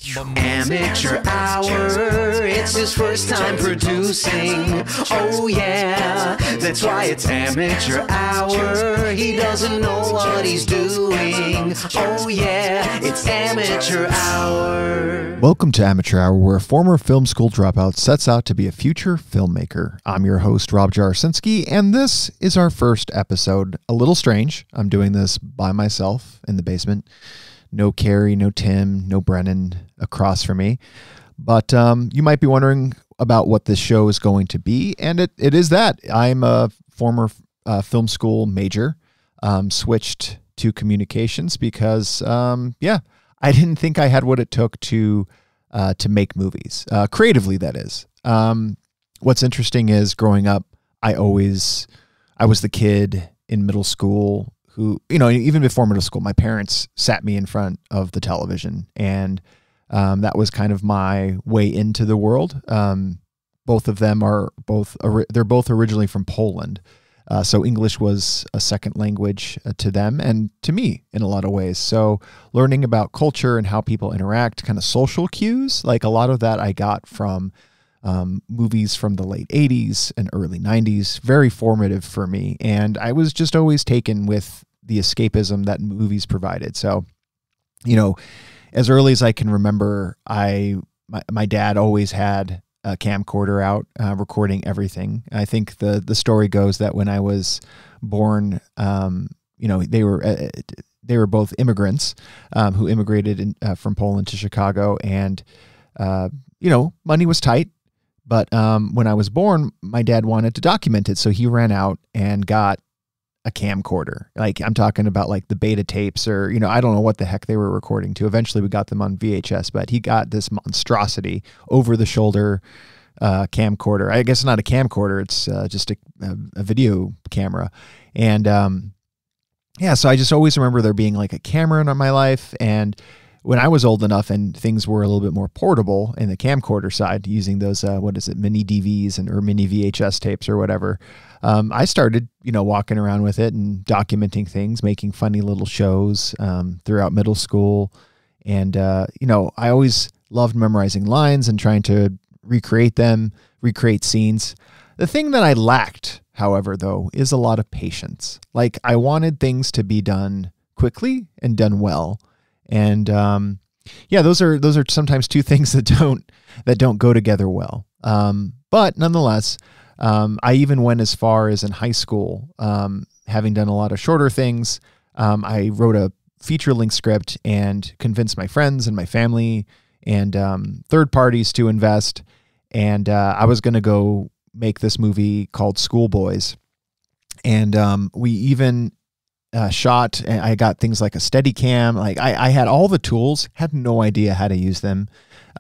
Amateur Hour, it's his first time producing. Oh yeah, that's why it's Amateur Hour. He doesn't know what he's doing. Oh yeah, it's Amateur Hour. Welcome to Amateur Hour, where a former film school dropout sets out to be a future filmmaker. I'm your host, Rob Jarosinski, and this is our first episode. A little strange. I'm doing this by myself in the basement. No Carrie, no Tim, no Brennan across from me. But you might be wondering about what this show is going to be, and it is that. I'm a former film school major, switched to communications because, I didn't think I had what it took to make movies, creatively, that is. What's interesting is growing up, I was the kid in middle school who, even before middle school, my parents sat me in front of the television, and that was kind of my way into the world. Both of them they're both originally from Poland. So English was a second language to them and to me in a lot of ways. So learning about culture and how people interact, kind of social cues, like a lot of that I got from movies from the late 80s and early 90s, very formative for me. And I was just always taken with the escapism that movies provided. So, as early as I can remember, my dad always had a camcorder out, recording everything. I think the story goes that when I was born, they were both immigrants who immigrated from Poland to Chicago, and money was tight. But when I was born, my dad wanted to document it, so he ran out and got a camcorder. Like, I'm talking about like the beta tapes, or I don't know what the heck they were recording to. Eventually, we got them on VHS, but he got this monstrosity over-the-shoulder camcorder. I guess not a camcorder; it's just a video camera. And so I just always remember there being like a camera in my life. And when I was old enough and things were a little bit more portable in the camcorder side, using those, mini DVs or mini VHS tapes or whatever, I started, walking around with it and documenting things, making funny little shows throughout middle school. And, I always loved memorizing lines and trying to recreate scenes. The thing that I lacked, however, though, is a lot of patience. Like, I wanted things to be done quickly and done well. And those are sometimes two things that don't go together well. But nonetheless, I even went as far as in high school, having done a lot of shorter things. I wrote a feature-length script and convinced my friends and my family and third parties to invest. And I was going to go make this movie called Schoolboys. And we even shot, and I got things like a Steadicam. Like I had all the tools, had no idea how to use them.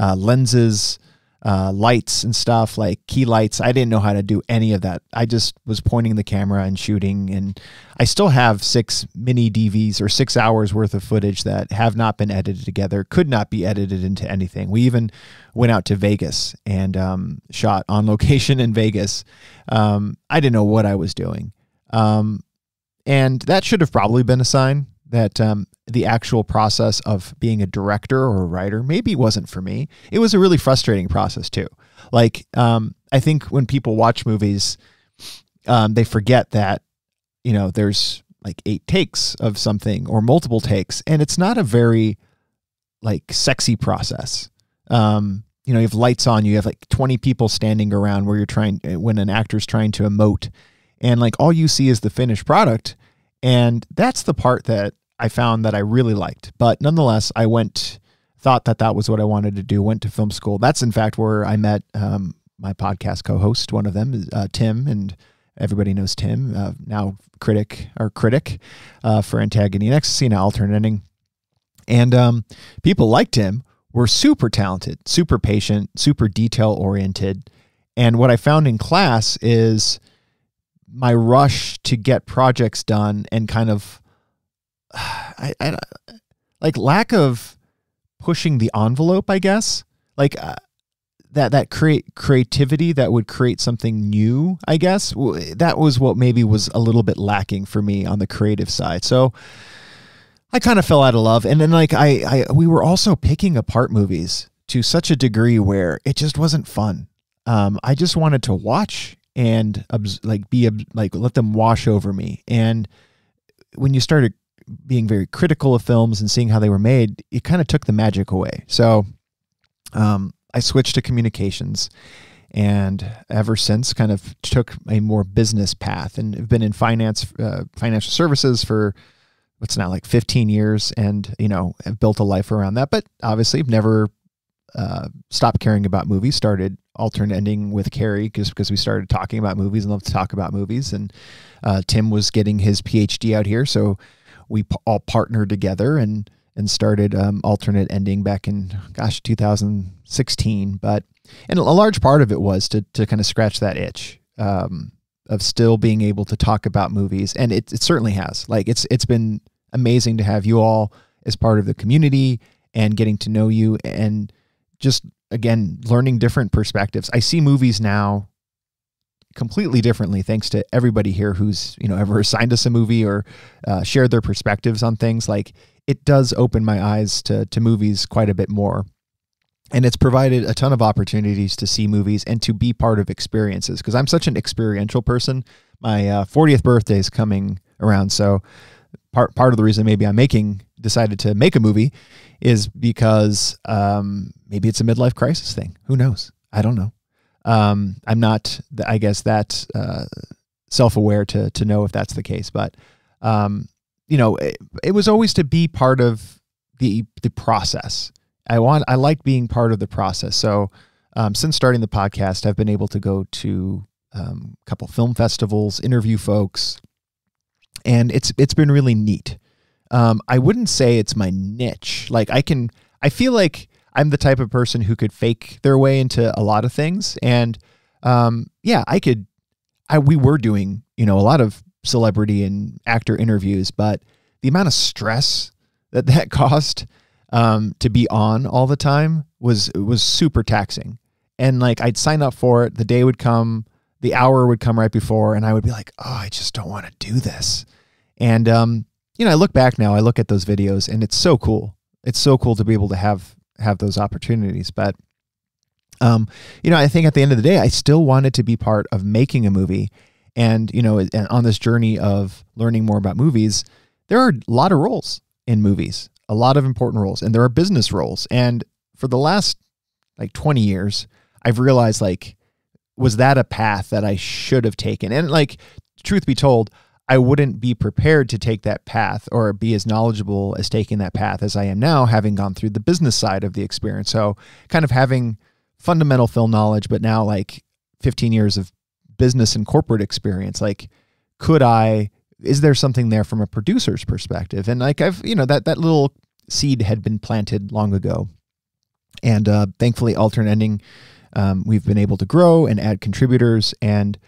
Lenses, lights and stuff, like key lights. I didn't know how to do any of that. I just was pointing the camera and shooting. And I still have 6 mini DVs or 6 hours worth of footage that have not been edited together, could not be edited into anything. We even went out to Vegas and shot on location in Vegas. I didn't know what I was doing. And that should have probably been a sign that the actual process of being a director or a writer maybe wasn't for me. It was a really frustrating process too. Like, I think when people watch movies, they forget that, there's like 8 takes of something or multiple takes, and it's not a very like sexy process. You have lights on, you have like 20 people standing around where when an actor's trying to emote, and like all you see is the finished product. And that's the part that I found that I really liked. But nonetheless, I thought that was what I wanted to do, went to film school. That's in fact where I met my podcast co-host. One of them is Tim, and everybody knows Tim, now critic for Antagonist and Ecstasy, now Alternate Ending. And people like Tim were super talented, super patient, super detail-oriented. And what I found in class is my rush to get projects done and kind of like lack of pushing the envelope, I guess, like that creativity that would create something new, I guess. That was what maybe was a little bit lacking for me on the creative side. So I kind of fell out of love. And then like we were also picking apart movies to such a degree where it just wasn't fun. I just wanted to watch and let them wash over me. And when you started being very critical of films and seeing how they were made, it kind of took the magic away. So I switched to communications, and ever since kind of took a more business path, and have been in financial services for what's now like 15 years, and, have built a life around that, but obviously never stopped caring about movies. Started Alternate Ending with Carrie just because we started talking about movies and love to talk about movies. And Tim was getting his PhD out here, so we all partnered together and started Alternate Ending back in 2016. And a large part of it was to kind of scratch that itch of still being able to talk about movies, and it certainly has. Like it's been amazing to have you all as part of the community and getting to know you, and just again learning different perspectives. I see movies now completely differently thanks to everybody here who's ever assigned us a movie or shared their perspectives on things. Like, it does open my eyes to movies quite a bit more. And it's provided a ton of opportunities to see movies and to be part of experiences, because I'm such an experiential person. My 40th birthday is coming around, so part of the reason maybe decided to make a movie is because maybe it's a midlife crisis thing. Who knows? I don't know. I'm not, I guess, that self-aware to know if that's the case, but it was always to be part of the process. I like being part of the process. So since starting the podcast, I've been able to go to a couple film festivals, interview folks, and it's been really neat. I wouldn't say it's my niche. Like I feel like I'm the type of person who could fake their way into a lot of things. And we were doing, a lot of celebrity and actor interviews, but the amount of stress that caused to be on all the time was super taxing. And like, I'd sign up for it. The day would come, the hour would come right before, and I would be like, oh, I just don't want to do this. And, I look back now, I look at those videos, and it's so cool. It's so cool to be able to have those opportunities. But, I think at the end of the day, I still wanted to be part of making a movie. And, and on this journey of learning more about movies, there are a lot of roles in movies, a lot of important roles, and there are business roles. And for the last 20 years, I've realized was that a path that I should have taken? And truth be told, I wouldn't be prepared to take that path or be as knowledgeable as taking that path as I am now, having gone through the business side of the experience. So kind of having fundamental film knowledge, but now 15 years of business and corporate experience. Is there something there from a producer's perspective? And I've, that little seed had been planted long ago. And thankfully, Alternate Ending, we've been able to grow and add contributors. And,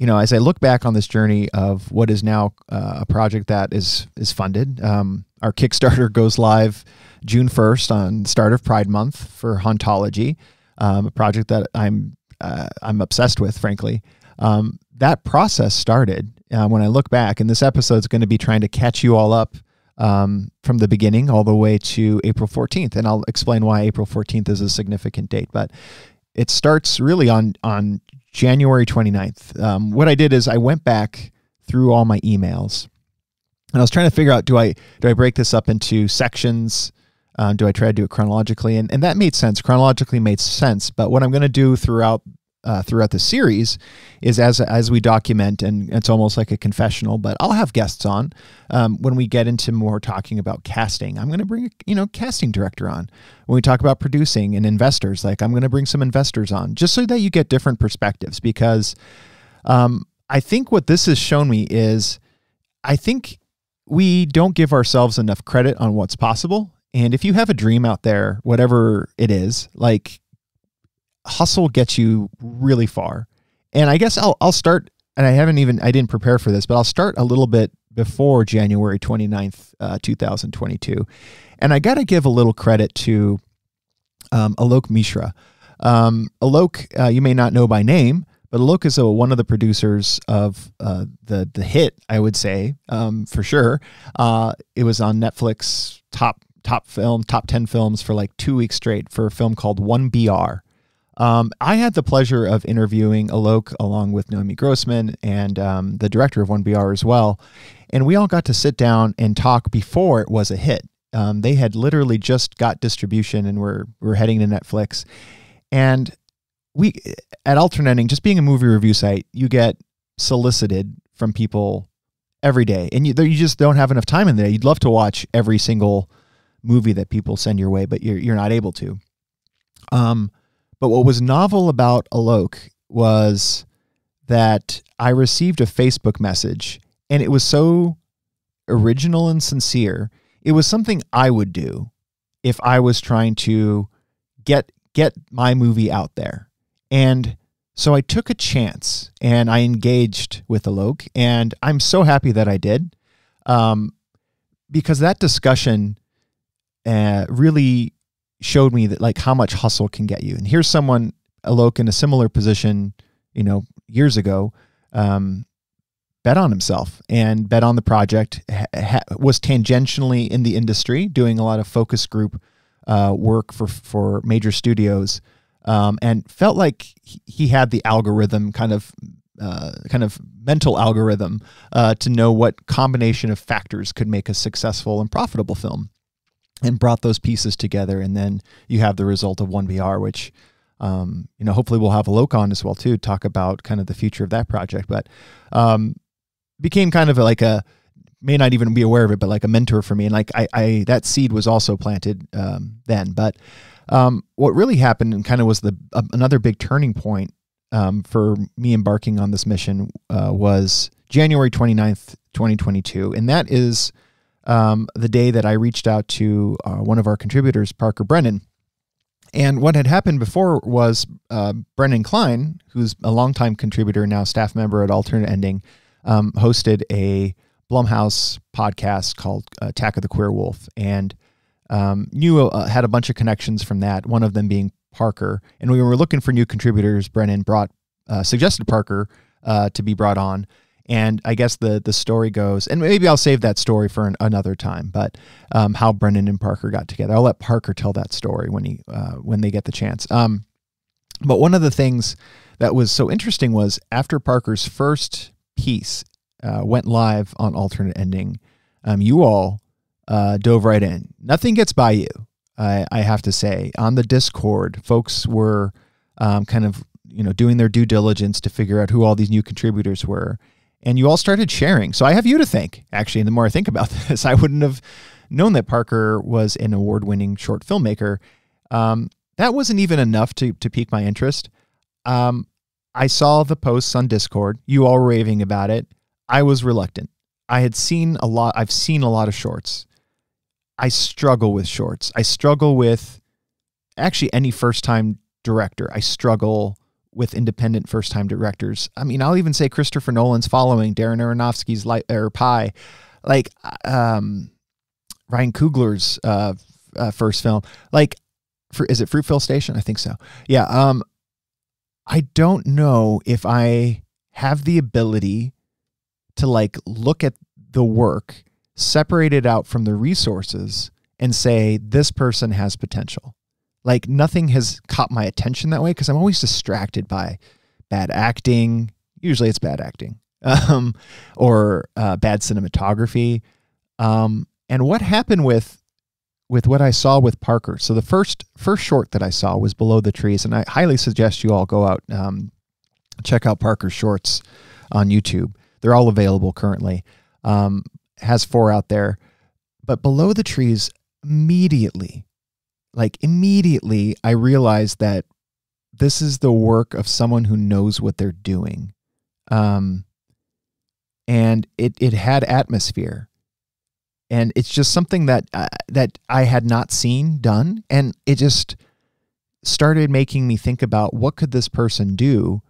as I look back on this journey of what is now a project that is funded, our Kickstarter goes live June 1st on the start of Pride Month for Hauntology, a project that I'm obsessed with, frankly. That process started when I look back, and this episode is going to be trying to catch you all up from the beginning all the way to April 14th. And I'll explain why April 14th is a significant date, but it starts really on January 29th. What I did is I went back through all my emails, and I was trying to figure out, do I break this up into sections? Do I try to do it chronologically? And that made sense. Chronologically made sense. But what I'm going to do throughout the series is as we document, and it's almost like a confessional, but I'll have guests on when we get into more talking about casting. I'm going to bring a casting director on. When we talk about producing and investors, I'm going to bring some investors on, just so that you get different perspectives. Because I think what this has shown me is, I think we don't give ourselves enough credit on what's possible. And if you have a dream out there, whatever it is, hustle gets you really far. And I guess I'll start, and I didn't prepare for this, but I'll start a little bit before January 29th, 2022. And I got to give a little credit to Alok Mishra. Alok, you may not know by name, But Alok is one of the producers of the hit, I would say, for sure. It was on Netflix top 10 films for like 2 weeks straight for a film called 1BR. I had the pleasure of interviewing Alok along with Naomi Grossman and the director of 1BR as well. And we all got to sit down and talk before it was a hit. They had literally just got distribution and were heading to Netflix. And we, at Alternate Ending, just being a movie review site, you get solicited from people every day. And you just don't have enough time in there. You'd love to watch every single movie that people send your way, but you're not able to. But what was novel about Alok was that I received a Facebook message, and it was so original and sincere. It was something I would do if I was trying to get my movie out there. And so I took a chance and I engaged with Alok, and I'm so happy that I did, because that discussion really showed me that like how much hustle can get you. And here's someone, Alok, in a similar position, years ago, bet on himself and bet on the project, was tangentially in the industry, doing a lot of focus group work for major studios, and felt like he had the algorithm kind of mental algorithm to know what combination of factors could make a successful and profitable film, and brought those pieces together. And then you have the result of 1BR, which, hopefully we'll have Alok on as well too, talk about kind of the future of that project. But became kind of may not even be aware of it, but like a mentor for me. And like I that seed was also planted then. But what really happened and kind of was another big turning point for me embarking on this mission was January 29th, 2022. And that is the day that I reached out to one of our contributors, Parker Brennon. And what had happened before was Brennan Klein, who's a longtime contributor, now staff member at Alternate Ending, hosted a Blumhouse podcast called Attack of the Queer Wolf, and had a bunch of connections from that, one of them being Parker. And when we were looking for new contributors, Brennan suggested Parker to be brought on. And I guess the story goes, and maybe I'll save that story for another time, but how Brennan and Parker got together. I'll let Parker tell that story when they get the chance. But one of the things that was so interesting was after Parker's first piece went live on Alternate Ending, you all dove right in. Nothing gets by you, I have to say. On the Discord, folks were kind of doing their due diligence to figure out who all these new contributors were. And you all started sharing. So I have you to thank, actually. And the more I think about this, I wouldn't have known that Parker was an award-winning short filmmaker. That wasn't even enough to pique my interest. I saw the posts on Discord. You all were raving about it. I was reluctant. I've seen a lot of shorts. I struggle with shorts. I struggle with actually any first-time director. I struggle with independent first-time directors. I mean, I'll even say Christopher Nolan's Following, Darren Aronofsky's Pi, like Ryan Coogler's first film. Like, is it Fruitvale Station? I think so. Yeah. I don't know if I have the ability to like look at the work, separate it out from the resources, and say this person has potential. Like nothing has caught my attention that way because I'm always distracted by bad acting. Usually it's bad acting, or bad cinematography. And what happened with what I saw with Parker? So the first short that I saw was Below the Trees, and I highly suggest you all go out, check out Parker's shorts on YouTube. They're all available currently. Has 4 out there, but Below the Trees immediately, I realized that this is the work of someone who knows what they're doing. And it had atmosphere, and it's just something that I had not seen done. And it just started making me think about what could this person do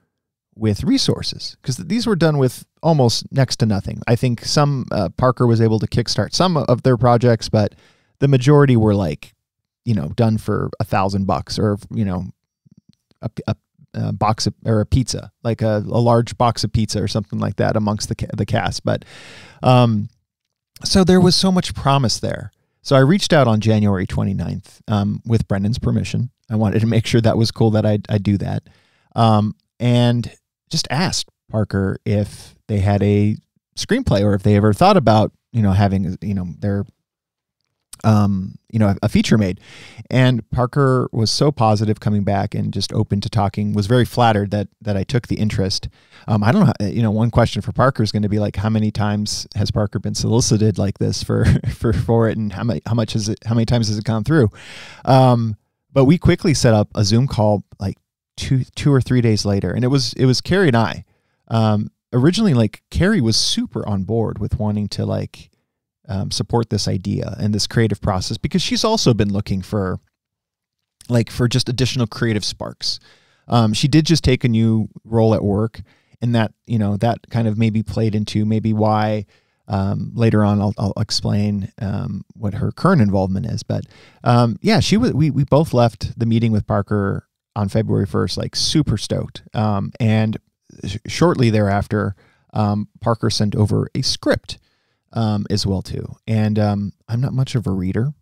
with resources? Because these were done with almost next to nothing. I think some, Parker was able to kickstart some of their projects, but the majority were like, done for $1,000 or, box of, or a pizza, like a large box of pizza or something like that amongst the cast. But so there was so much promise there. So I reached out on January 29th with Brennan's permission. I wanted to make sure that was cool that I do that. And just asked Parker if they had a screenplay or if they ever thought about, having, their, a feature made. And Parker was so positive coming back and just open to talking, was very flattered that I took the interest. I don't know, one question for Parker is going to be like, how many times has Parker been solicited like this for it? And how many times has it gone through? But we quickly set up a Zoom call like two or 3 days later. And it was Carrie and I. Originally, like, Carrie was super on board with wanting to like support this idea and this creative process, because she's also been looking for just additional creative sparks. She did just take a new role at work, and that, that kind of maybe played into maybe why later on I'll explain what her current involvement is. But yeah, we both left the meeting with Parker on February 1st, like super stoked. And shortly thereafter, Parker sent over a script as well too. And I'm not much of a reader.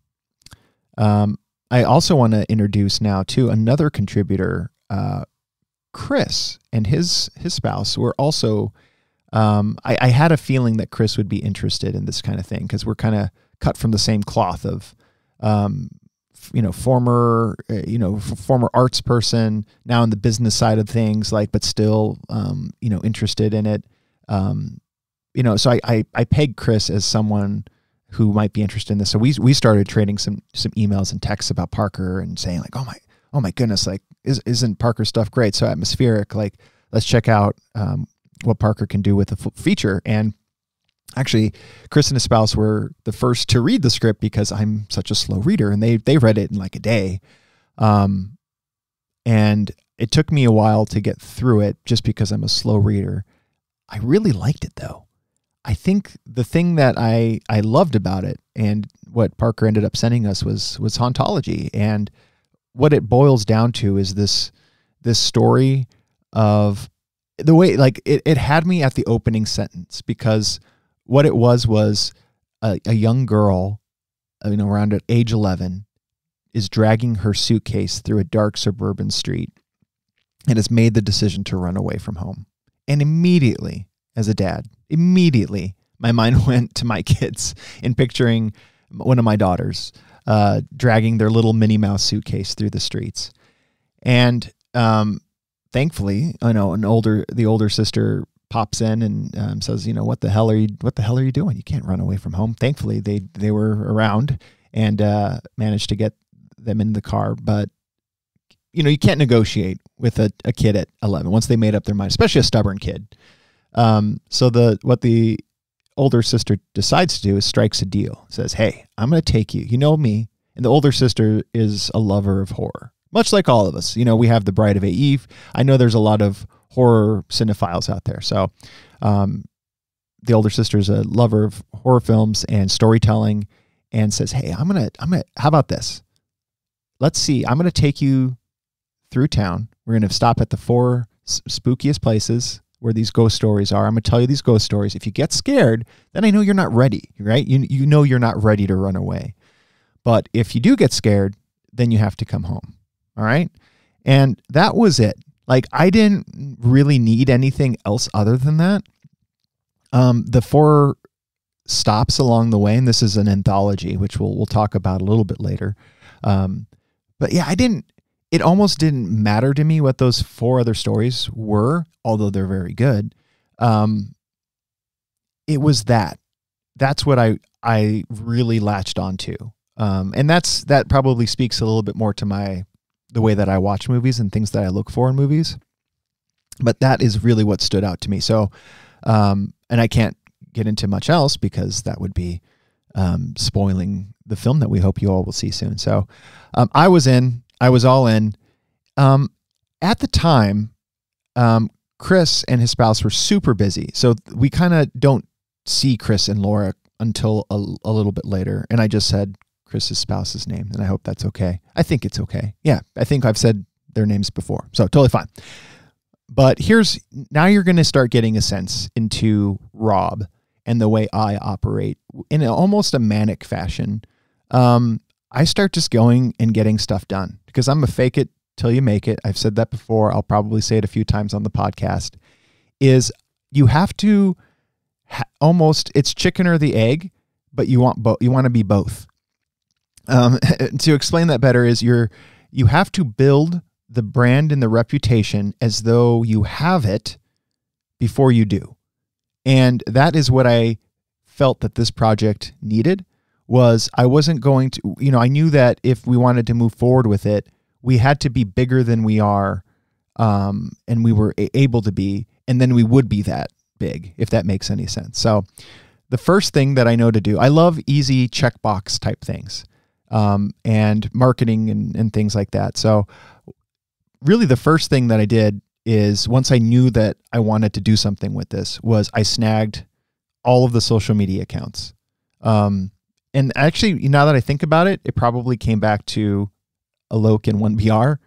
I also want to introduce now to another contributor, Chris, and his spouse were also, I had a feeling that Chris would be interested in this kind of thing, because we're kind of cut from the same cloth of, former arts person, now in the business side of things, like, but still, interested in it. So I pegged Chris as someone who might be interested in this. So we started trading some emails and texts about Parker and saying like, oh my goodness, like, isn't Parker stuff great? So atmospheric, like, let's check out, what Parker can do with a feature. And actually, Chris and his spouse were the first to read the script, because I'm such a slow reader, and they read it in like a day. And it took me a while to get through it just because I'm a slow reader. I really liked it though. I think the thing that I loved about it, and what Parker ended up sending us, was Hauntology. And what it boils down to is this story of the way, like, it had me at the opening sentence, because what it was a young girl, around at age 11, is dragging her suitcase through a dark suburban street and has made the decision to run away from home. And immediately, as a dad, my mind went to my kids in picturing one of my daughters dragging their little Minnie Mouse suitcase through the streets. And thankfully, the older sister pops in and says, what the hell are you doing? You can't run away from home. Thankfully, they were around and managed to get them in the car. But you can't negotiate with a kid at 11 once they made up their mind, especially a stubborn kid. So what the older sister decides to do is strikes a deal. Says, hey, I'm going to take you. You know me. And the older sister is a lover of horror, much like all of us. We have The Bride of Eve. I know there's a lot of horror cinephiles out there. So the older sister is a lover of horror films and storytelling, and says, hey, I'm gonna how about this? Let's see. I'm going to take you through town. We're going to stop at the 4 spookiest places where these ghost stories are. I'm going to tell you these ghost stories. If you get scared, then I know you're not ready, right? You know you're not ready to run away. But if you do get scared, then you have to come home. All right? And that was it. Like, I didn't really need anything else other than that. The 4 stops along the way, and this is an anthology, which we'll talk about a little bit later. But yeah, it almost didn't matter to me what those 4 other stories were, although they're very good. It was that's what I really latched onto. And that probably speaks a little bit more to the way that I watch movies and things that I look for in movies. But that is really what stood out to me. So, and I can't get into much else because that would be spoiling the film that we hope you all will see soon. So I was all in. At the time, Chris and his spouse were super busy. So we kind of don't see Chris and Laura until a little bit later. And I just said Chris's spouse's name, and I hope that's okay. I think it's okay. Yeah, I think I've said their names before. So totally fine. But now you're going to start getting a sense into Rob and the way I operate in almost a manic fashion. I start just going and getting stuff done because I'm a fake it till you make it. I've said that before. I'll probably say it a few times on the podcast. Is you have to it's chicken or the egg, but you want to be both. To explain that better is you have to build the brand and the reputation as though you have it before you do. And that is what I felt that this project needed. Was I wasn't going to, I knew that if we wanted to move forward with it, we had to be bigger than we are, and we were able to be, and then we would be that big, if that makes any sense. So the first thing that I know to do, I love easy checkbox type things, and marketing and things like that. So really the first thing that I did is once I knew that I wanted to do something with this was I snagged all of the social media accounts. And actually, now that I think about it, it probably came back to Alok and 1BR,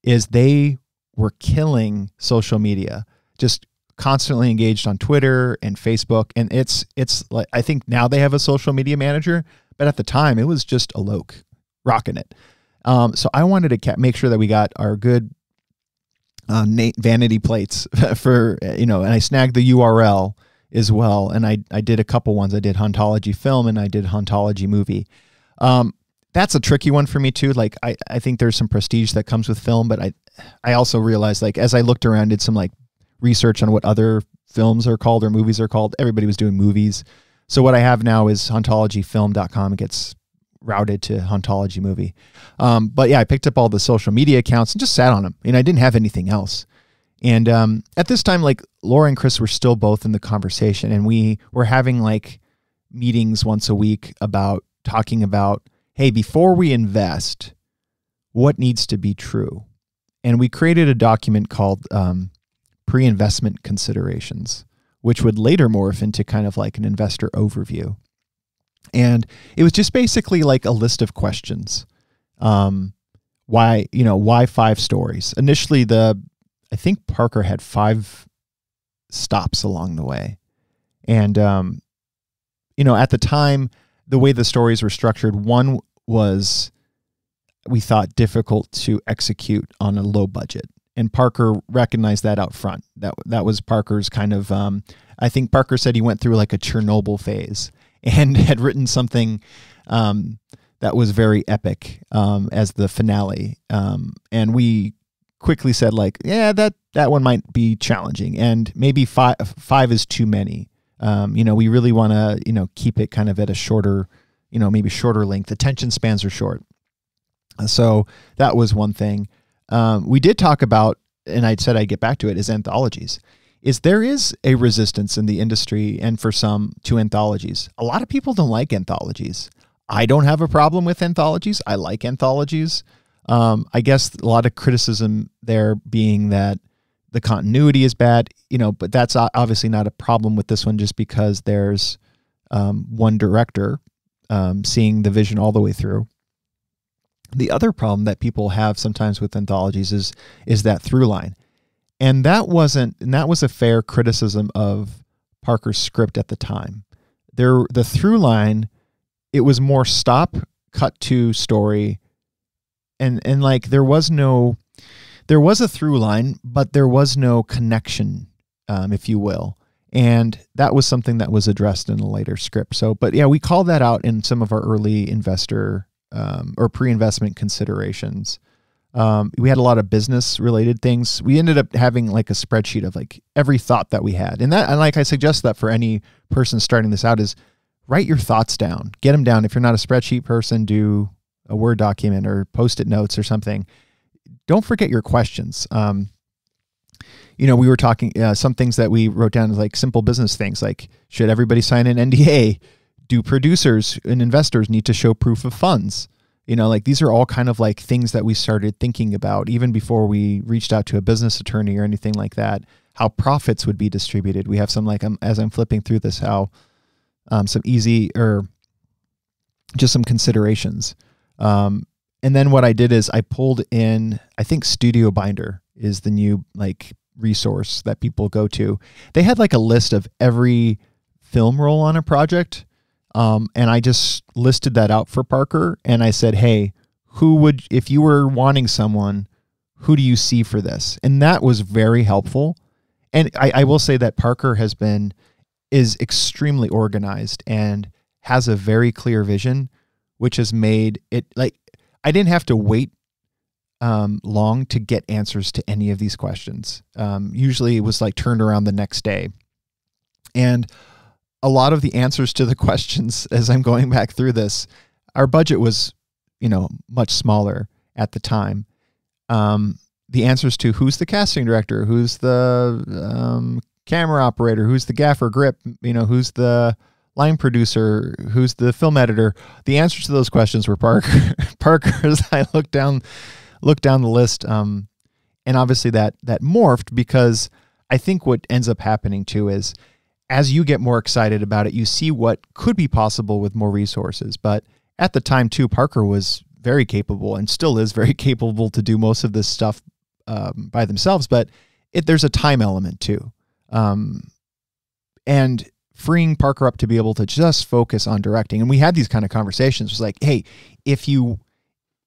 is they were killing social media, just constantly engaged on Twitter and Facebook. And it's like, I think now they have a social media manager, but at the time it was just Alok rocking it. So I wanted to make sure that we got our good vanity plates for, and I snagged the URL as well. And I did a couple ones. I did Hauntology Film and I did Hauntology Movie. That's a tricky one for me too. Like I think there's some prestige that comes with film, but I also realized, like, as I looked around, did some like research on what other films are called or movies are called. Everybody was doing movies. So what I have now is hauntologyfilm.com. It gets routed to Hauntology Movie. But yeah, I picked up all the social media accounts and just sat on them, and I didn't have anything else. And at this time, like, Laura and Chris were still both in the conversation, and we were having like meetings once a week about talking about, hey, before we invest, what needs to be true? And we created a document called pre-investment considerations, which would later morph into kind of like an investor overview. And it was just basically like a list of questions. Why 5 stories? Initially, I think Parker had 5 stops along the way. And, at the time, the way the stories were structured, one was, we thought, difficult to execute on a low budget. And Parker recognized that out front. That was Parker's kind of, I think Parker said he went through like a Chernobyl phase and had written something that was very epic as the finale. And we quickly said, like, yeah, that one might be challenging, and maybe five is too many. We really want to, keep it kind of at a shorter, maybe shorter length. Attention spans are short. So that was one thing. We did talk about, and I said I'd get back to it, is anthologies. There is a resistance in the industry and for some to anthologies. A lot of people don't like anthologies. I don't have a problem with anthologies. I like anthologies. I guess a lot of criticism there being that the continuity is bad, but that's obviously not a problem with this one, just because there's one director seeing the vision all the way through. The other problem that people have sometimes with anthologies is that through line. And that was a fair criticism of Parker's script at the time. The through line, it was more stop, cut to story. And like there was a through line, but there was no connection, if you will. And that was something that was addressed in a later script. So, but yeah, we called that out in some of our early investor or pre-investment considerations. We had a lot of business related things. We ended up having like a spreadsheet of like every thought that we had. And like I suggest that for any person starting this out is write your thoughts down, get them down. If you're not a spreadsheet person, do a Word document or Post-it notes or something. Don't forget your questions. We were talking, some things that we wrote down as like simple business things, like should everybody sign an NDA? Do producers and investors need to show proof of funds? Like these are all kind of like things that we started thinking about even before we reached out to a business attorney or anything like that, how profits would be distributed. We have some, like, as I'm flipping through this, how some easy or just some considerations. And then what I did is I pulled in, I think Studio Binder is the new like resource that people go to. They had like a list of every film roll on a project. And I just listed that out for Parker. And I said, hey, if you were wanting someone, who do you see for this? And that was very helpful. And I will say that Parker is extremely organized and has a very clear vision, which has made it like, I didn't have to wait long to get answers to any of these questions. Usually it was like turned around the next day. And a lot of the answers to the questions, as I'm going back through this, our budget was, much smaller at the time. The answers to who's the casting director, who's the camera operator, who's the gaffer grip, who's the line producer, who's the film editor. The answers to those questions were Parker. Parker, as I looked down the list, and obviously that morphed, because I think what ends up happening too is as you get more excited about it, you see what could be possible with more resources. But at the time too, Parker was very capable and still is very capable to do most of this stuff by themselves. But there's a time element too. And freeing Parker up to be able to just focus on directing. And we had these kind of conversations. It was like, hey, if you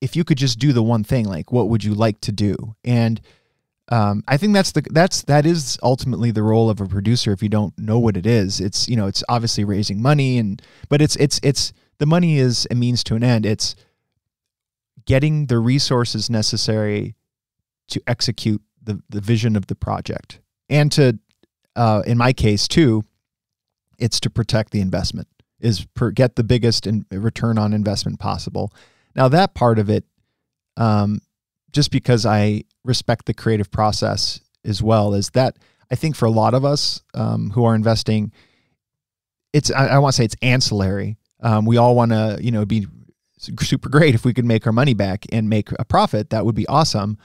could just do the one thing, like what would you like to do? And I think that is ultimately the role of a producer. If you don't know what it is, it's obviously raising money, but it's the money is a means to an end. It's getting the resources necessary to execute the vision of the project, and to in my case too, it's to protect the investment, get the biggest return on investment possible. Now that part of it, just because I respect the creative process as well, is that I think for a lot of us who are investing, I want to say it's ancillary. We all want to, be super great if we could make our money back and make a profit. That would be awesome.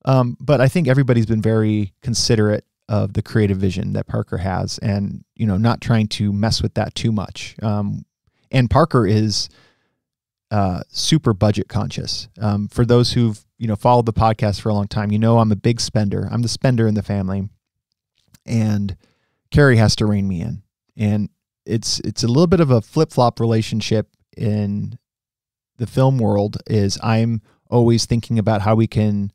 But I think everybody's been very considerate of the creative vision that Parker has, and, not trying to mess with that too much. And Parker is super budget conscious. For those who've, followed the podcast for a long time, I'm a big spender. I'm the spender in the family, and Carrie has to rein me in. And it's a little bit of a flip-flop relationship in the film world. Is I'm always thinking about how we can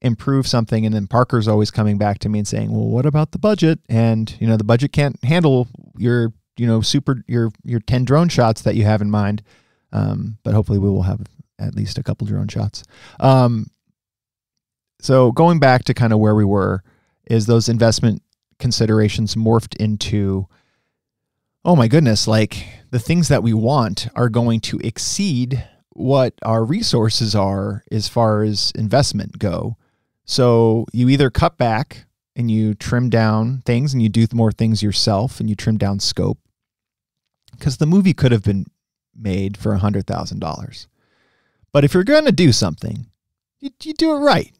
improve something, and then Parker's always coming back to me and saying, well, what about the budget? And the budget can't handle your 10 drone shots that you have in mind. But hopefully we will have at least a couple drone shots. So going back to kind of where we were, is those investment considerations morphed into, oh my goodness, like the things that we want are going to exceed what our resources are as far as investment go. So you either cut back and you trim down things and you do more things yourself and you trim down scope, because the movie could have been made for $100,000. But if you're going to do something, you do it right,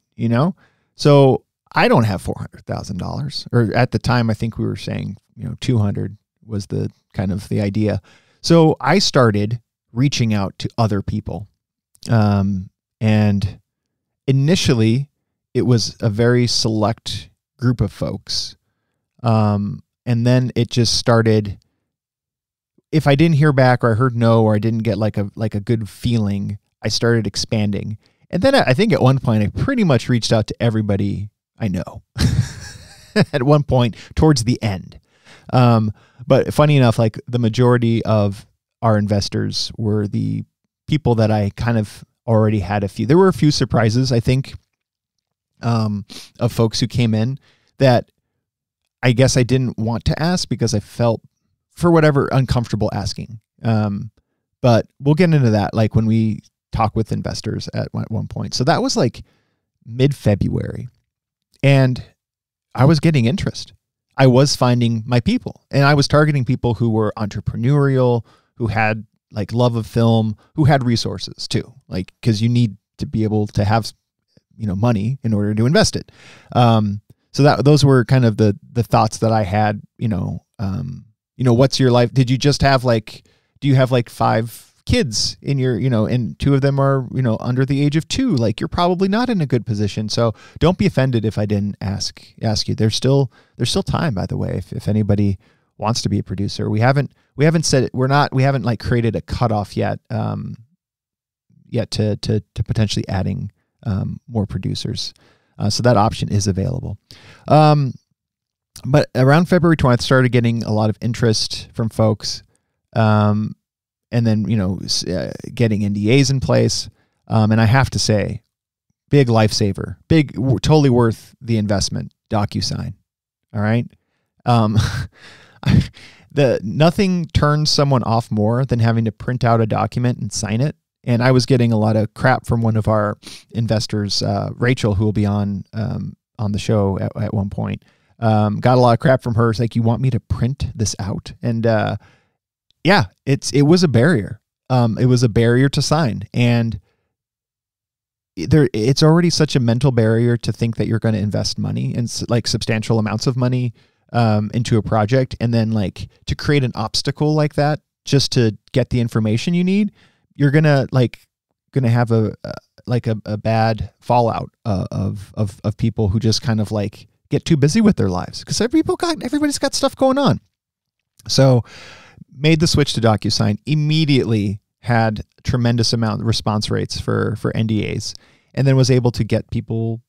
So I don't have $400,000, or at the time, I think we were saying, 200 was the kind of the idea. So I started reaching out to other people. And initially it was a very select group of folks. And then it just started, if I didn't hear back, or I heard no, or I didn't get like a good feeling, I started expanding. And then I think at one point I pretty much reached out to everybody I know at one point towards the end. But funny enough, like the majority of our investors were the people that I kind of already had there were a few surprises, I think, of folks who came in that I guess I didn't want to ask because I felt, for whatever, uncomfortable asking. But we'll get into that, like when we talk with investors at one point. So that was like mid-February, and I was getting interest. I was finding my people, and I was targeting people who were entrepreneurial, who had like love of film, who had resources too, like, because you need to be able to have, money in order to invest it. So those were kind of the thoughts that I had. What's your life? Did you just have do you have like 5 kids in your, and two of them are, under the age of 2, like you're probably not in a good position. So don't be offended if I didn't ask you. There's still time, by the way, if anybody wants to be a producer. We haven't said we haven't like created a cutoff yet, to potentially adding more producers. So that option is available. But around February 20th, started getting a lot of interest from folks. And then, getting NDAs in place. And I have to say, big lifesaver, totally worth the investment, DocuSign. All right. Nothing turns someone off more than having to print out a document and sign it. And I was getting a lot of crap from one of our investors, Rachel, who will be on the show at one point. Got a lot of crap from her. It's like, you want me to print this out? And, yeah, it was a barrier. It was a barrier to sign. And it's already such a mental barrier to think that you're going to invest money and like substantial amounts of money into a project. And then like to create an obstacle like that, just to get the information you need, you're going to have a bad fallout of people who just kind of like get too busy with their lives, because everybody's got stuff going on. So made the switch to DocuSign, immediately had tremendous amount of response rates for NDAs, and then was able to get people,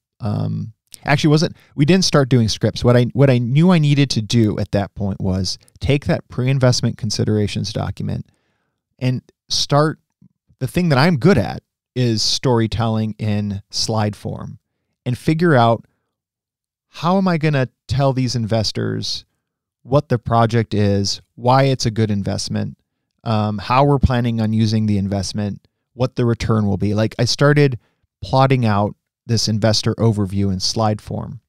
we didn't start doing scripts. What I knew I needed to do at that point was take that pre-investment considerations document and start. The thing that I'm good at is storytelling in slide form, and figure out, how am I going to tell these investors what the project is, why it's a good investment, how we're planning on using the investment, what the return will be. Like, I started plotting out this investor overview in slide form.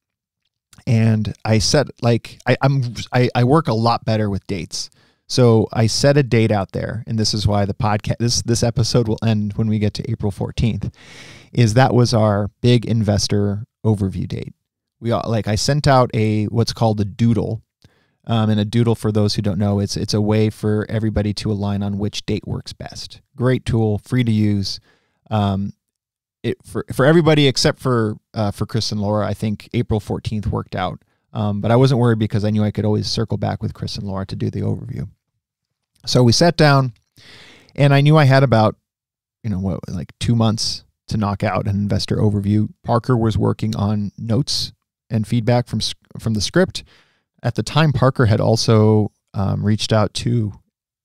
And I said, like, I work a lot better with dates. So I set a date out there, and this is why the podcast, this episode will end when we get to April 14th, that was our big investor overview date. I sent out what's called a doodle. And a doodle, for those who don't know, it's a way for everybody to align on which date works best. Great tool, free to use. For everybody except for Chris and Laura, I think April 14th worked out. But I wasn't worried, because I knew I could always circle back with Chris and Laura to do the overview. So we sat down, and I knew I had about 2 months to knock out an investor overview. Parker was working on notes and feedback from the script. At the time, Parker had also reached out to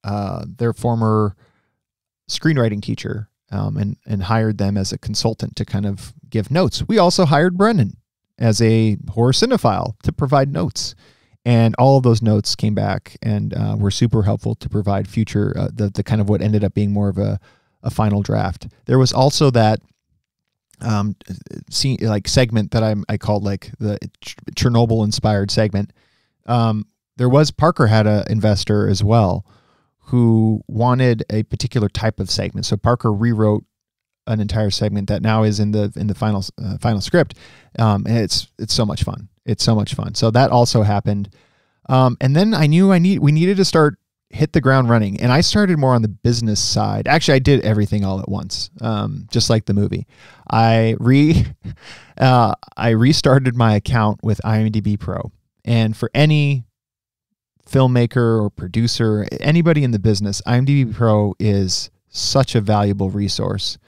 their former screenwriting teacher and hired them as a consultant to kind of give notes. We also hired Brennan as a horror cinephile to provide notes. And all of those notes came back and were super helpful to provide future, the kind of what ended up being more of a final draft. There was also that segment that I called like the Chernobyl inspired segment. Parker had an investor as well who wanted a particular type of segment. So Parker rewrote an entire segment that now is in the final script. And it's so much fun. It's so much fun. So that also happened. And then I knew we needed to hit the ground running. And I started more on the business side. Actually, I did everything all at once. Just like the movie. I restarted my account with IMDb Pro. And for any filmmaker or producer, anybody in the business, IMDb Pro is such a valuable resource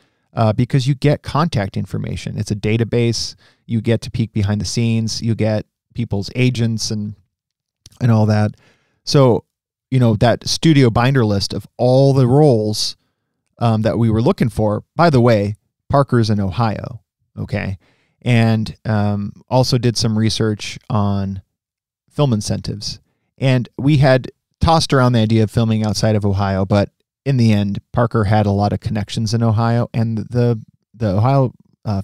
because you get contact information. It's a database. You get to peek behind the scenes. You get people's agents and all that. So, that studio binder list of all the roles that we were looking for. By the way, Parker's in Ohio. Okay. And also did some research on film incentives. And we had tossed around the idea of filming outside of Ohio, but in the end, Parker had a lot of connections in Ohio, and the Ohio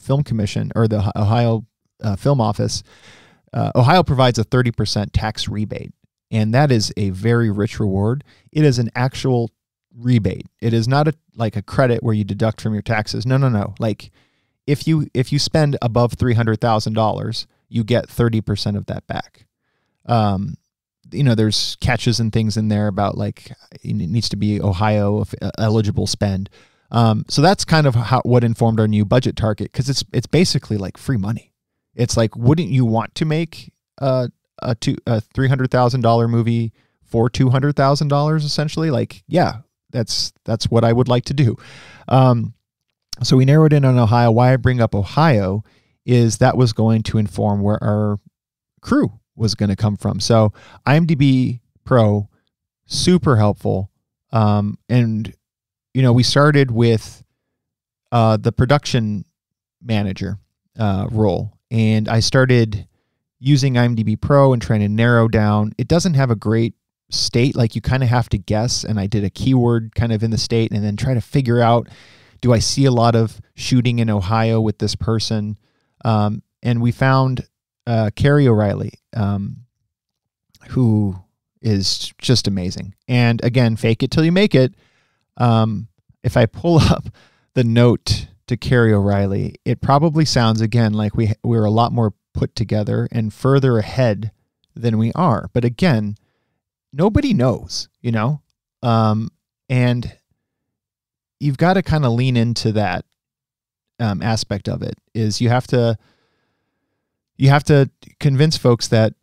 Film Commission, or the Ohio Film Office, Ohio provides a 30% tax rebate, and that is a very rich reward. It is an actual rebate. It is not like a credit where you deduct from your taxes. No. Like if you spend above $300,000, you get 30% of that back. there's catches and things in there about like it needs to be Ohio eligible spend. So that's kind of what informed our new budget target, because it's basically like free money. It's like, wouldn't you want to make a $300,000 movie for $200,000 essentially? Like, yeah, that's what I would like to do. So we narrowed in on Ohio. Why I bring up Ohio is that was going to inform where our crew was going to come from. So IMDb Pro, super helpful. And we started with the production manager role, and I started using IMDb Pro and trying to narrow down. It doesn't have a great state, like you kind of have to guess, and I did a keyword kind of in the state and then try to figure out, do I see a lot of shooting in Ohio with this person? And we found Carrie O'Reilly, who is just amazing. And again, fake it till you make it. If I pull up the note to Carrie O'Reilly, it probably sounds again like we're a lot more put together and further ahead than we are. But again, nobody knows, and you've got to kind of lean into that aspect of it. Is you have to convince folks that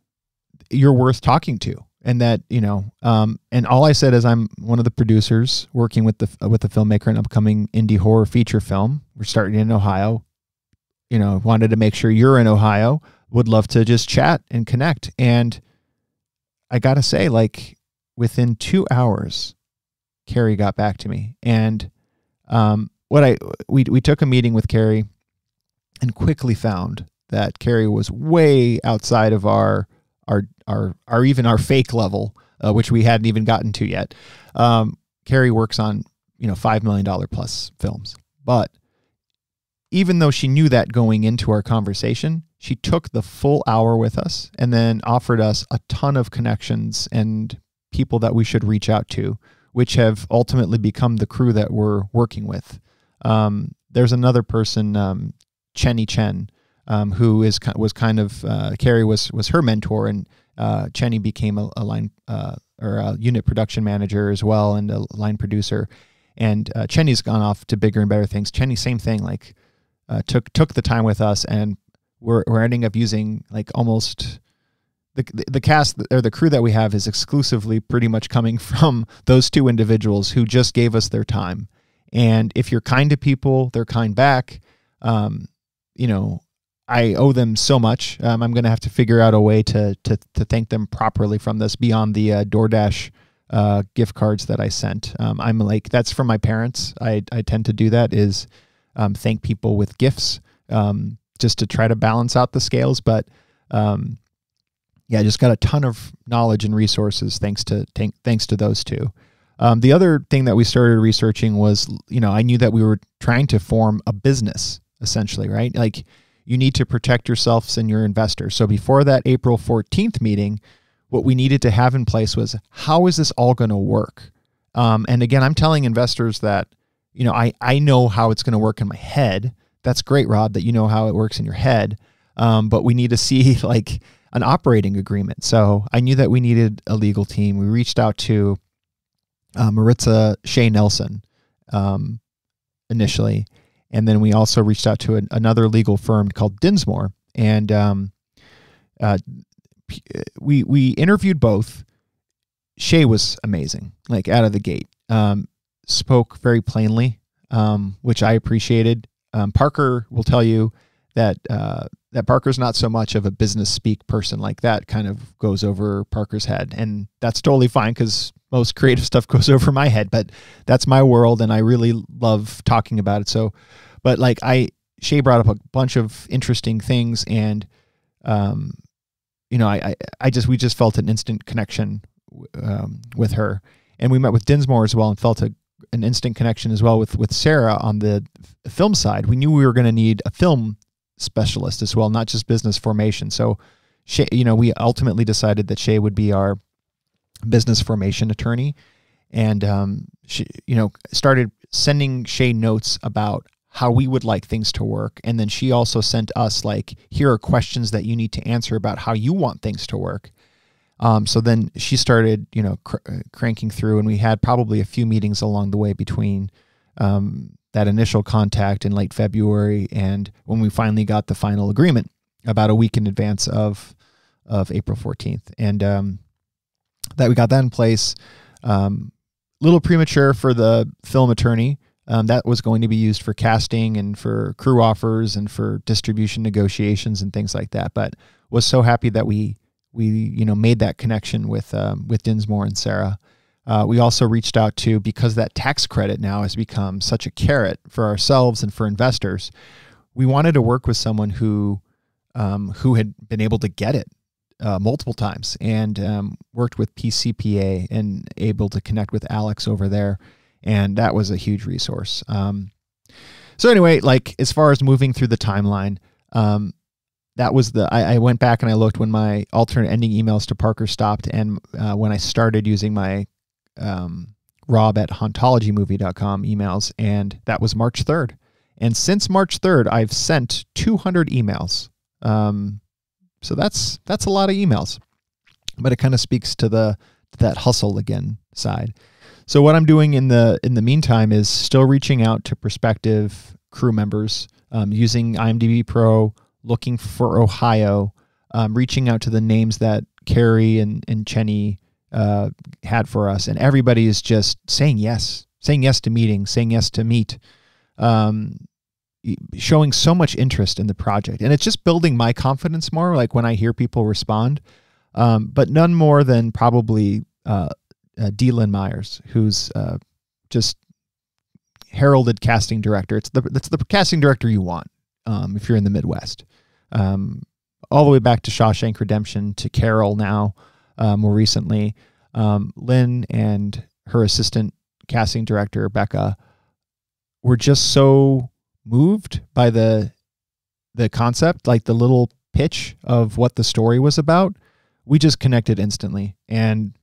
you're worth talking to. And that, and all I said is I'm one of the producers working with the filmmaker, an upcoming indie horror feature film. We're starting in Ohio. Wanted to make sure you're in Ohio. Would love to just chat and connect. And I got to say, like, within 2 hours, Carrie got back to me. And we took a meeting with Carrie and quickly found that Carrie was way outside of our even our fake level, which we hadn't even gotten to yet. Carrie works on, $5 million plus films. But even though she knew that going into our conversation, she took the full hour with us and then offered us a ton of connections and people that we should reach out to, which have ultimately become the crew that we're working with. There's another person, Chenny Chen, who was kind of Carrie was her mentor, and Chenny became a line or a unit production manager as well, and a line producer. And Chenny's gone off to bigger and better things. Chenny, same thing, like took the time with us, and we're ending up using like almost the cast or the crew that we have is exclusively pretty much coming from those two individuals who just gave us their time. And if you're kind to people, they're kind back. I owe them so much. I'm going to have to figure out a way to thank them properly from this beyond the DoorDash gift cards that I sent. I'm like, that's from my parents. I tend to do that, is thank people with gifts, just to try to balance out the scales. But I just got a ton of knowledge and resources thanks to those two. The other thing that we started researching was, I knew that we were trying to form a business, essentially, right? Like, you need to protect yourselves and your investors. So before that April 14th meeting, what we needed to have in place was, how is this all going to work? And again, I'm telling investors that, I know how it's going to work in my head. That's great, Rob, that you know how it works in your head. But we need to see like an operating agreement. So I knew that we needed a legal team. We reached out to Maritza Shea Nelson initially. And then we also reached out to another legal firm called Dinsmore. And we interviewed both. Shea was amazing, like out of the gate. Spoke very plainly, which I appreciated. Parker will tell you that Parker's not so much of a business speak person. Like, that kind of goes over Parker's head. And that's totally fine, because most creative stuff goes over my head, but that's my world, and I really love talking about it. So, but like Shea brought up a bunch of interesting things, and we just felt an instant connection with her, and we met with Dinsmore as well and felt an instant connection as well with Sarah on the film side. We knew we were going to need a film specialist as well, not just business formation. So, Shea, we ultimately decided that Shea would be our business formation attorney, and she, started sending Shea notes about how we would like things to work. And then she also sent us like, here are questions that you need to answer about how you want things to work. So then she started, cranking through, and we had probably a few meetings along the way between that initial contact in late February and when we finally got the final agreement about a week in advance of April 14th. And that we got that in place. Little premature for the film attorney. That was going to be used for casting and for crew offers and for distribution negotiations and things like that. But was so happy that we made that connection with Dinsmore and Sarah. We also reached out to, because that tax credit now has become such a carrot for ourselves and for investors, we wanted to work with someone who had been able to get it multiple times, and worked with PCPA and able to connect with Alex over there. And that was a huge resource. So anyway, like as far as moving through the timeline, that was I went back and I looked when my alternate ending emails to Parker stopped, and when I started using my Rob at hauntologymovie.com emails, and that was March 3rd. And since March 3rd, I've sent 200 emails. So that's a lot of emails, but it kind of speaks to that hustle again side. So what I'm doing in the meantime is still reaching out to prospective crew members, using IMDb Pro, looking for Ohio, reaching out to the names that Carrie and Chenny had for us, and everybody is just saying yes to meetings, saying yes to meet, showing so much interest in the project. And it's just building my confidence more, like when I hear people respond, but none more than probably D. Lynn Myers, who's just heralded casting director. It's the casting director you want if you're in the Midwest. All the way back to Shawshank Redemption, to Carol now, more recently. Lynn and her assistant casting director, Becca, were just so moved by the concept, like the little pitch of what the story was about. We just connected instantly, and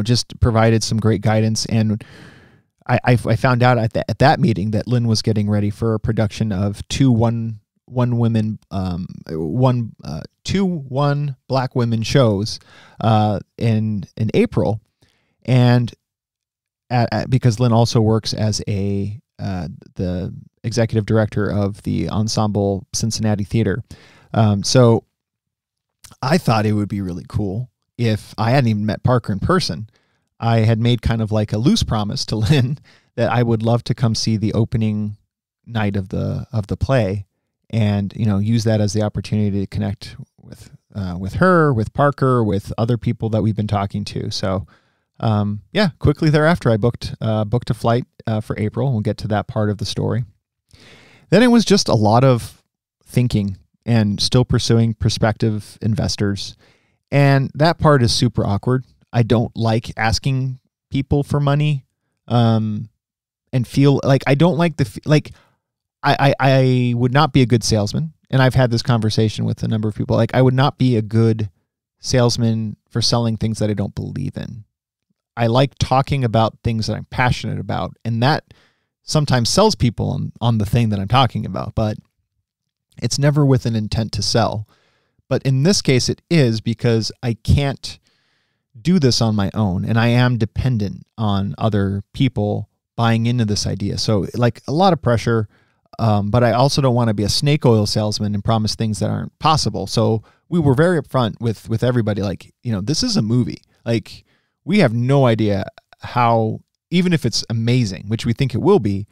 just provided some great guidance. And I found out at that meeting that Lynn was getting ready for a production of two one black women shows in April, and because Lynn also works as the executive director of the Ensemble Cincinnati Theater. So I thought it would be really cool if I hadn't even met Parker in person. I had made kind of like a loose promise to Lynn that I would love to come see the opening night of the play, and use that as the opportunity to connect with her, with Parker, with other people that we've been talking to. So quickly thereafter, I booked a flight for April. We'll get to that part of the story. Then it was just a lot of thinking and still pursuing prospective investors. And that part is super awkward. I don't like asking people for money, and feel like I don't like I would not be a good salesman. And I've had this conversation with a number of people. Like, I would not be a good salesman for selling things that I don't believe in. I like talking about things that I'm passionate about, and that sometimes sells people on the thing that I'm talking about, but it's never with an intent to sell. But in this case, it is, because I can't do this on my own, and I am dependent on other people buying into this idea. So like a lot of pressure, but I also don't want to be a snake oil salesman and promise things that aren't possible. So we were very upfront with everybody, like, this is a movie. Like, we have no idea how, even if it's amazing, which we think it will be,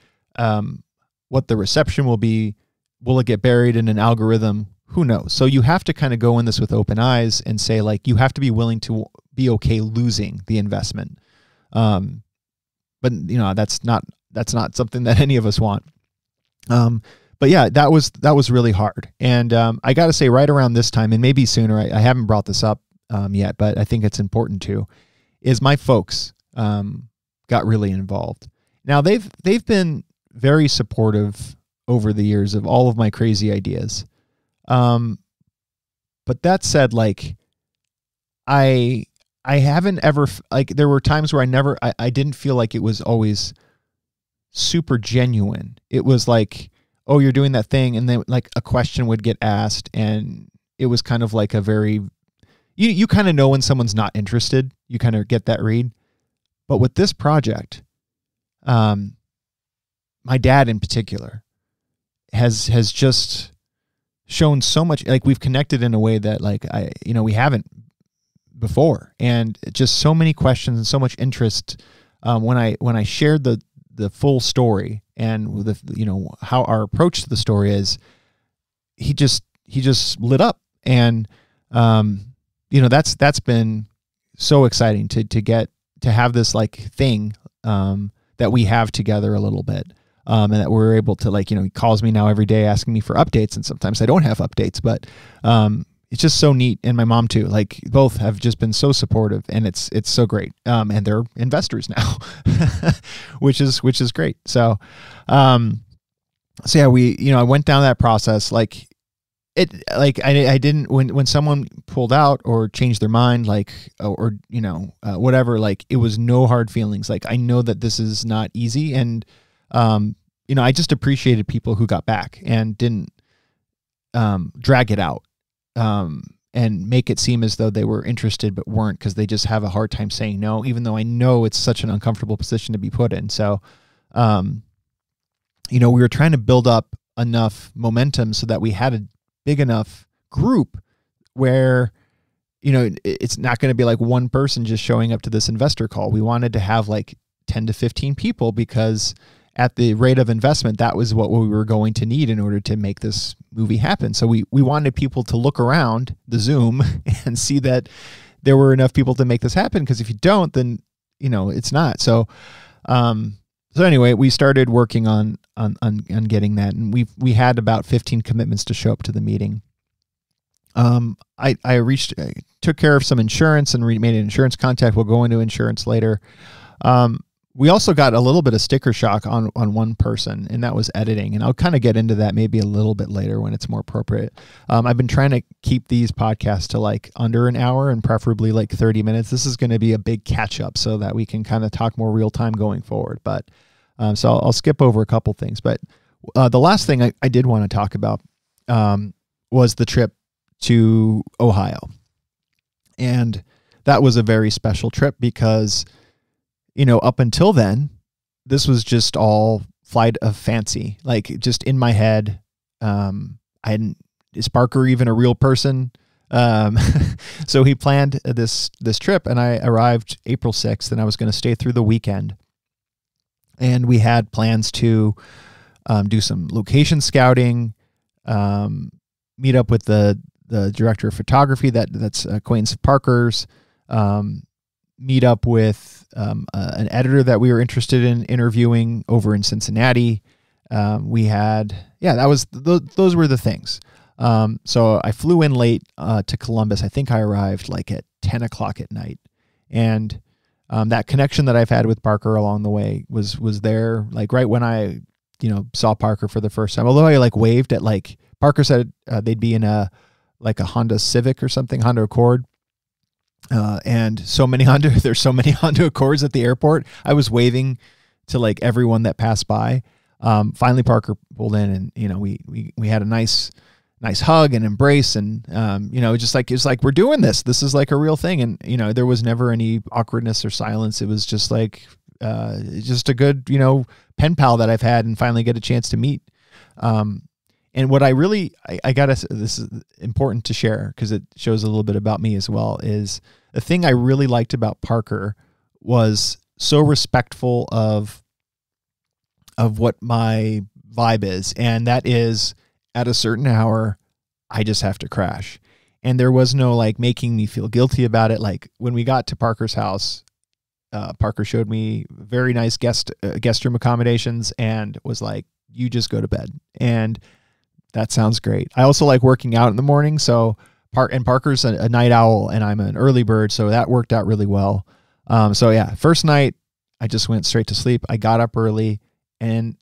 what the reception will be. Will it get buried in an algorithm? Who knows? So you have to kind of go in this with open eyes and say, like, you have to be willing to be okay losing the investment. But that's not something that any of us want. But yeah, that was really hard. And I got to say, right around this time, and maybe sooner, I haven't brought this up yet, but I think it's important to, is my folks got really involved. Now they've been very supportive over the years of all of my crazy ideas. But that said, like, I haven't ever, like, there were times where I didn't feel like it was always super genuine. It was like, oh, you're doing that thing, and then like a question would get asked, and it was kind of like a very you kind of know when someone's not interested. You kind of get that read. But with this project, my dad in particular has just shown so much, like we've connected in a way that like we haven't before, and just so many questions and so much interest. When I shared the full story and how our approach to the story is, he just lit up, and that's been so exciting to have this like thing that we have together a little bit, and that we're able to he calls me now every day asking me for updates, and sometimes I don't have updates, but it's just so neat. And my mom too, like both have just been so supportive, and it's so great. And they're investors now, which is great. So, yeah, I went down that process. I didn't, when someone pulled out or changed their mind, whatever, it was no hard feelings. Like, I know that this is not easy. And, I just appreciated people who got back and didn't, drag it out. And make it seem as though they were interested but weren't, because they just have a hard time saying no, even though I know it's such an uncomfortable position to be put in. So, we were trying to build up enough momentum so that we had a big enough group where, it's not going to be like one person just showing up to this investor call. We wanted to have like 10 to 15 people, because at the rate of investment, that was what we were going to need in order to make this movie happen. So we wanted people to look around the Zoom and see that there were enough people to make this happen. Because if you don't, then, it's not. So, anyway, we started working on getting that, and we had about 15 commitments to show up to the meeting. I took care of some insurance and made an insurance contact. We'll go into insurance later. We also got a little bit of sticker shock on one person, and that was editing. And I'll kind of get into that maybe a little bit later when it's more appropriate. I've been trying to keep these podcasts to like under an hour, and preferably like 30 minutes. This is going to be a big catch up so that we can kind of talk more real time going forward. But so I'll skip over a couple things. But the last thing I did want to talk about was the trip to Ohio. And that was a very special trip because, up until then, this was just all flight of fancy, like just in my head. Is Parker even a real person? So he planned this trip, and I arrived April 6th, and I was going to stay through the weekend. And we had plans to do some location scouting, meet up with the director of photography that's acquaintance of Parker's, meet up with an editor that we were interested in interviewing over in Cincinnati. Those were the things. So I flew in late to Columbus. I think I arrived like at 10 o'clock at night. And that connection that I've had with Parker along the way was there, like right when I, saw Parker for the first time. Although I like waved at, like, Parker said they'd be in a Honda Civic or something, Honda Accord. And there's so many Honda Accords at the airport. I was waving to like everyone that passed by. Finally Parker pulled in, and, we had a nice hug and embrace. And, it's like, we're doing this. This is like a real thing. And, there was never any awkwardness or silence. It was just like, just a good, pen pal that I've had and finally get a chance to meet. And what this is important to share because it shows a little bit about me as well, is the thing I really liked about Parker was so respectful of what my vibe is. And that is, at a certain hour, I just have to crash. And there was no like making me feel guilty about it. Like when we got to Parker's house, Parker showed me very nice guest room accommodations and was like, you just go to bed. And that sounds great. I also like working out in the morning. So Parker's a night owl and I'm an early bird. So that worked out really well. First night I just went straight to sleep. I got up early, and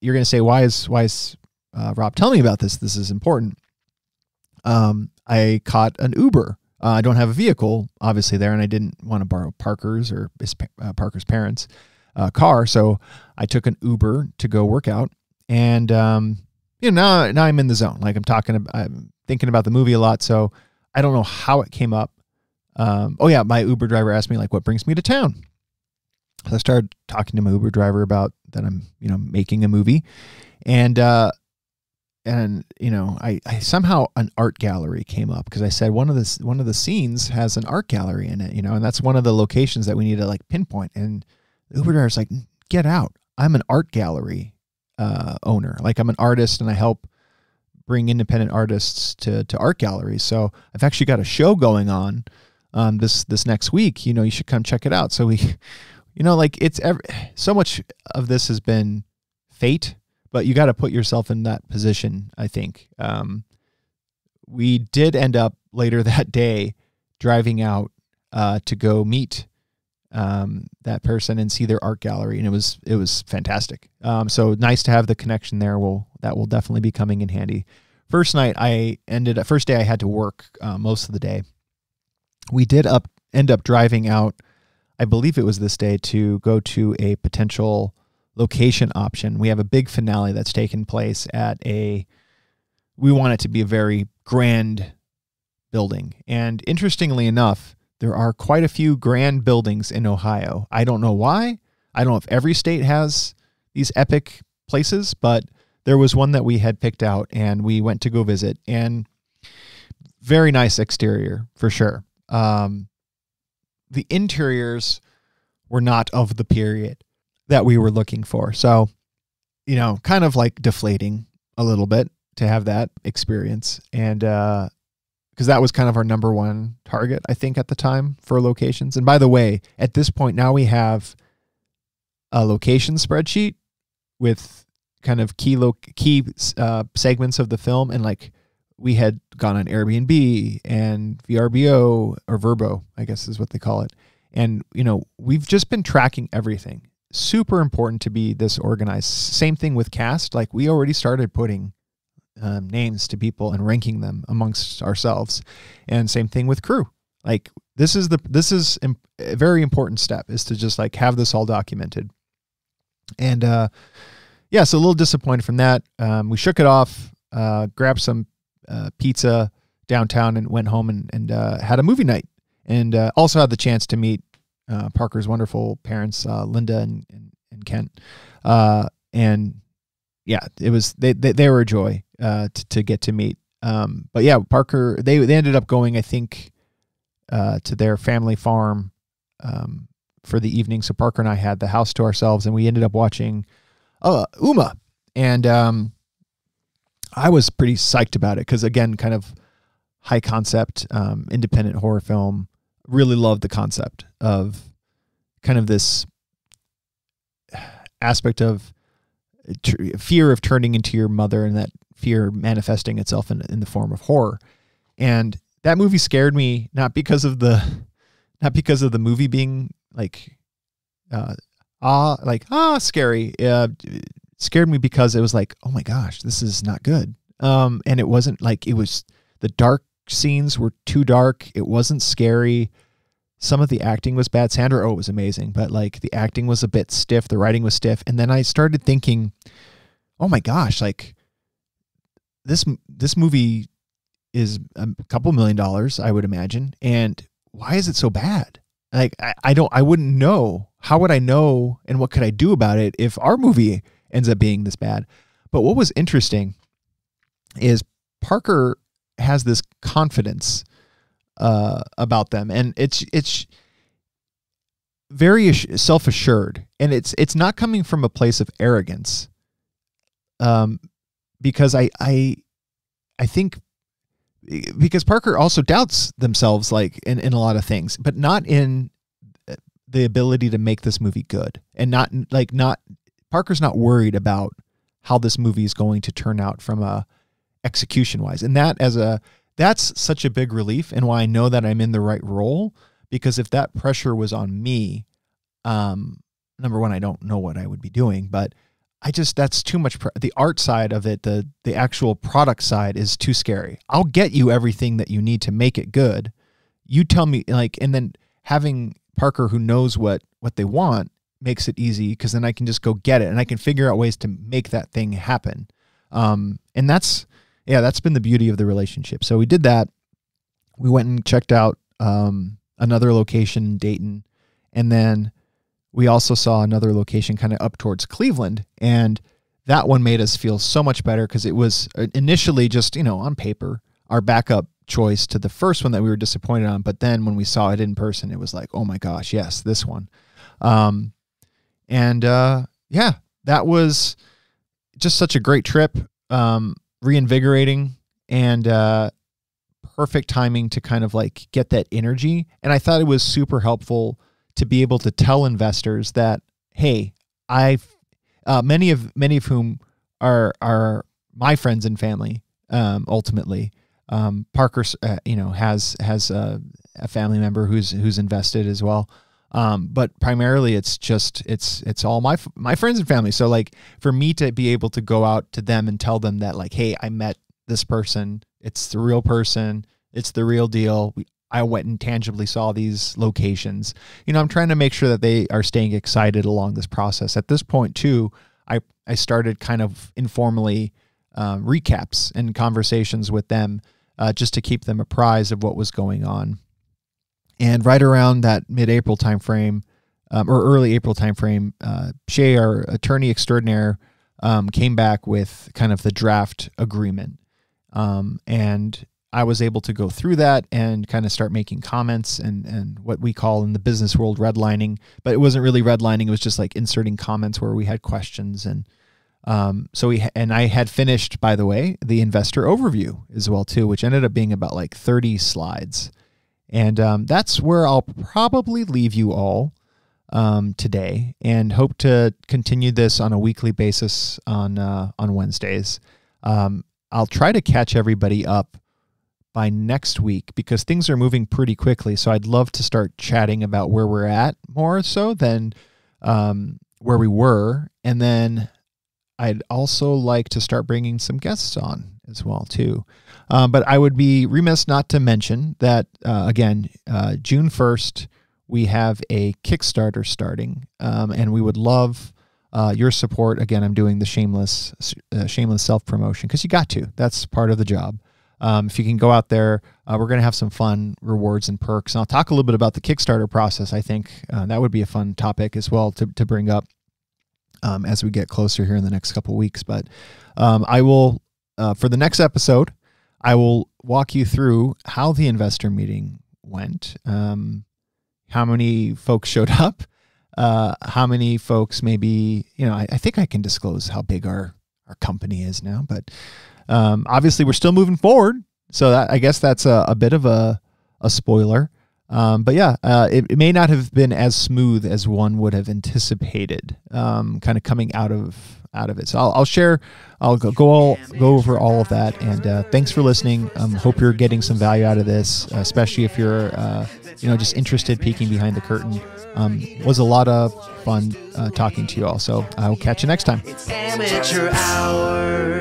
you're going to say, why is Rob, tell me about this. This is important. I caught an Uber. I don't have a vehicle obviously there, and I didn't want to borrow Parker's or Parker's parents' car. So I took an Uber to go work out. And, now I'm in the zone. Like I'm thinking about the movie a lot. So I don't know how it came up, Oh yeah, my Uber driver asked me like, what brings me to town? So I started talking to my Uber driver about that I'm, making a movie, and I somehow an art gallery came up because I said one of the scenes has an art gallery in it, and that's one of the locations that we need to like pinpoint. And the Uber driver's like, get out! I'm an art gallery owner. Like I'm an artist, and I help bring independent artists to art galleries. So I've actually got a show going on this next week. You should come check it out. So we, so much of this has been fate, but you got to put yourself in that position, I think. We did end up later that day driving out to go meet that person and see their art gallery, and it was fantastic. So nice to have the connection there. That will definitely be coming in handy. First day I had to work most of the day. We did end up driving out, I believe it was this day, to go to a potential location option. We have a big finale that's taken place we want it to be a very grand building. And interestingly enough, there are quite a few grand buildings in Ohio. I don't know why. I don't know if every state has these epic places, but there was one that we had picked out and we went to go visit, and very nice exterior for sure. The interiors were not of the period that we were looking for. So, kind of like deflating a little bit to have that experience. And, because that was kind of our number one target, I think, at the time for locations. And by the way, at this point now we have a location spreadsheet with kind of key segments of the film. And like we had gone on Airbnb and VRBO, or Verbo, I guess is what they call it. And, we've just been tracking everything. Super important to be this organized. Same thing with cast. Like we already started putting names to people and ranking them amongst ourselves. And same thing with crew. Like this is a very important step, is to just like have this all documented. And, so a little disappointed from that. We shook it off, grabbed some pizza downtown and went home and had a movie night, and also had the chance to meet Parker's wonderful parents, Linda and Kent. And yeah, it was, they were a joy to get to meet. But yeah, Parker, they ended up going, I think, to their family farm for the evening. So Parker and I had the house to ourselves, and we ended up watching Uma. And I was pretty psyched about it because, again, kind of high concept, independent horror film. Really loved the concept of kind of this aspect of fear of turning into your mother, and that fear manifesting itself in the form of horror. And that movie scared me, not because of the movie being like, scary. Scared me because it was like, oh my gosh, this is not good. And it wasn't like, the dark scenes were too dark. It wasn't scary. Some of the acting was bad. Sandra Oh was amazing, but like the acting was a bit stiff. The writing was stiff. And then I started thinking, oh my gosh, like this movie is a couple $1 million, I would imagine. And why is it so bad? Like, I wouldn't know. How would I know? And what could I do about it if our movie ends up being this bad? But what was interesting is Parker has this confidence about them, and it's very self-assured, and it's not coming from a place of arrogance, because I think because Parker also doubts themselves, like in a lot of things, but not in the ability to make this movie good, and not Parker's not worried about how this movie is going to turn out from a execution wise. And that's such a big relief, and why I know that I'm in the right role, because if that pressure was on me, number one, I don't know what I would be doing, but that's too much. The art side of it, the actual product side is too scary. I'll get you everything that you need to make it good. You tell me, like, and then having Parker, who knows what they want, makes it easy, because then I can just go get it, and I can figure out ways to make that thing happen. And that's been the beauty of the relationship. So we did that. We went and checked out another location in Dayton. And then we also saw another location kind of up towards Cleveland. And that one made us feel so much better because it was initially just, on paper, our backup choice to the first one that we were disappointed on. But then when we saw it in person, it was like, oh my gosh, yes, this one. That was just such a great trip, reinvigorating, and perfect timing to kind of like get that energy. And I thought it was super helpful to be able to tell investors that, hey, many of whom are my friends and family. Ultimately, Parker, has a family member who's invested as well. But primarily it's all my friends and family. So like for me to be able to go out to them and tell them that like, hey, I met this person. It's the real person. It's the real deal. I went and tangibly saw these locations. I'm trying to make sure that they are staying excited along this process. At this point too, I started kind of informally recaps and conversations with them just to keep them apprised of what was going on. And right around that mid-April timeframe, or early April timeframe, Shay, our attorney extraordinaire, came back with kind of the draft agreement. And I was able to go through that and kind of start making comments and what we call in the business world redlining. But it wasn't really redlining. It was just like inserting comments where we had questions. And and I had finished, by the way, the investor overview as well too, which ended up being about like 30 slides. And that's where I'll probably leave you all today, and hope to continue this on a weekly basis on Wednesdays. I'll try to catch everybody up by next week because things are moving pretty quickly. So I'd love to start chatting about where we're at more so than where we were. And then I'd also like to start bringing some guests on as well too. But I would be remiss not to mention that, again, June 1st, we have a Kickstarter starting, and we would love your support. Again, I'm doing the shameless self-promotion because you got to. That's part of the job. If you can go out there, we're going to have some fun rewards and perks. And I'll talk a little bit about the Kickstarter process. I think that would be a fun topic as well to bring up as we get closer here in the next couple of weeks. But I will, for the next episode, I will walk you through how the investor meeting went, how many folks showed up, how many folks maybe, I think I can disclose how big our company is now, but obviously we're still moving forward. So that, I guess that's a bit of a spoiler. But yeah, it may not have been as smooth as one would have anticipated, kind of coming out of it. So I'll share, I'll go over all of that. And thanks for listening. Hope you're getting some value out of this, especially if you're, just interested, peeking behind the curtain. Was a lot of fun talking to you all. So I will catch you next time. It's amateur hour.